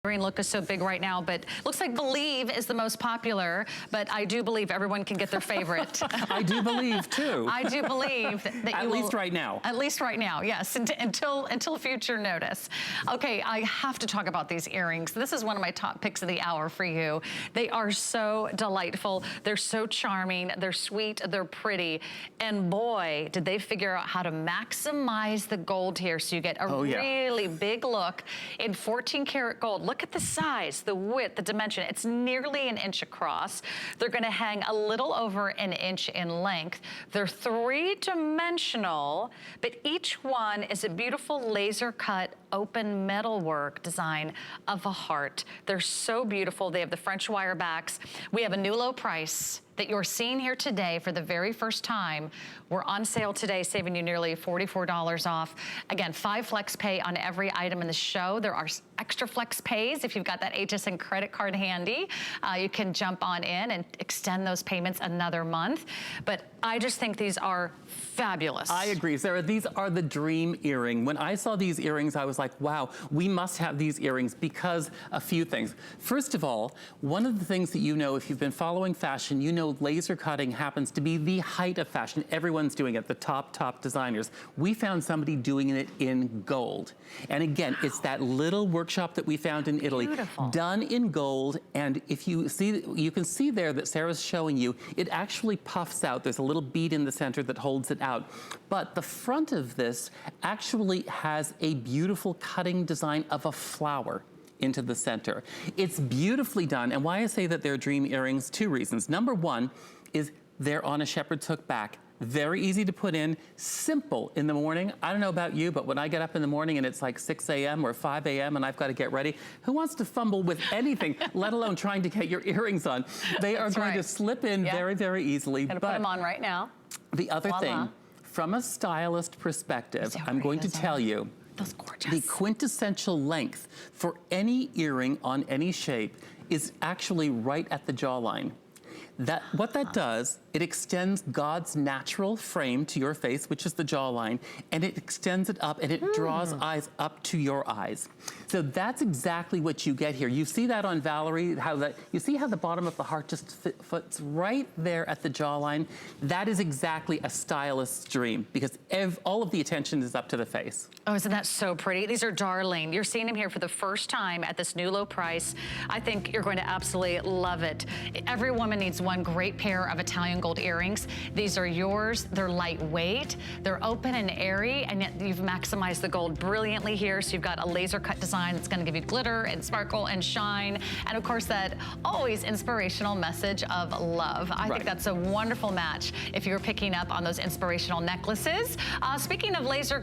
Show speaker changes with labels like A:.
A: Green look is so big right now, but looks like Believe is the most popular, but I do believe everyone can get their favorite.
B: I do believe too.
A: I do believe that you
B: At least right now.
A: At least right now, yes, until future notice. Okay, I have to talk about these earrings. This is one of my top picks of the hour for you. They are so delightful. They're so charming. They're sweet. They're pretty. And boy, did they figure out how to maximize the gold here so you get a really big look in 14 karat gold. Look at the size, the width, the dimension. It's nearly an inch across. They're gonna hang a little over an inch in length. They're three-dimensional, but each one is a beautiful laser cut open metalwork design of a heart. They're so beautiful. They have the French wire backs. We have a new low price that you're seeing here today for the very first time. We're on sale today, saving you nearly $44 off. Again, 5 flex pay on every item in the show. There are extra flex pays if you've got that HSN credit card handy. You can jump on in and extend those payments another month. But I just think these are fabulous.
B: I agree, Sarah. These are the dream earring. When I saw these earrings, I was like, wow, we must have these earrings because a few things. First of all, one of the things that you know, if you've been following fashion, you know laser cutting happens to be the height of fashion. Everyone's doing it, the top designers. We found somebody doing it in gold. And again, it's that little workshop that we found in Italy.
A: Beautiful.
B: Done in gold. And if you see, you can see there that Sarah's showing you, it actually puffs out. There's a little bead in the center that holds it out. But the front of this actually has a beautiful cutting design of a flower into the center. It's beautifully done. And why I say that they're dream earrings, 2 reasons. Number 1 is they're on a shepherd's hook back. Very easy to put in, simple in the morning. I don't know about you, but when I get up in the morning and it's like 6 a.m. or 5 a.m. and I've got to get ready, who wants to fumble with anything, let alone trying to get your earrings on? They are going to slip in very, very easily.
A: Gonna put them on right now.
B: The other thing, from a stylist perspective, I'm going to tell you,
A: that's gorgeous.
B: The quintessential length for any earring on any shape is actually right at the jawline. What that does, it extends God's natural frame to your face, which is the jawline, and it extends it up and it draws eyes up to your eyes. So that's exactly what you get here. You see that on Valerie, you see how the bottom of the heart just fits right there at the jawline? That is exactly a stylist's dream because all of the attention is up to the face.
A: Oh, isn't that so pretty? These are darling. You're seeing them here for the first time at this new low price. I think you're going to absolutely love it. Every woman needs one great pair of Italian gold earrings. These are yours. They're lightweight. They're open and airy, and yet you've maximized the gold brilliantly here. So you've got a laser cut design that's going to give you glitter and sparkle and shine. And of course, that always inspirational message of love. I think that's a wonderful match if you're picking up on those inspirational necklaces. Speaking of laser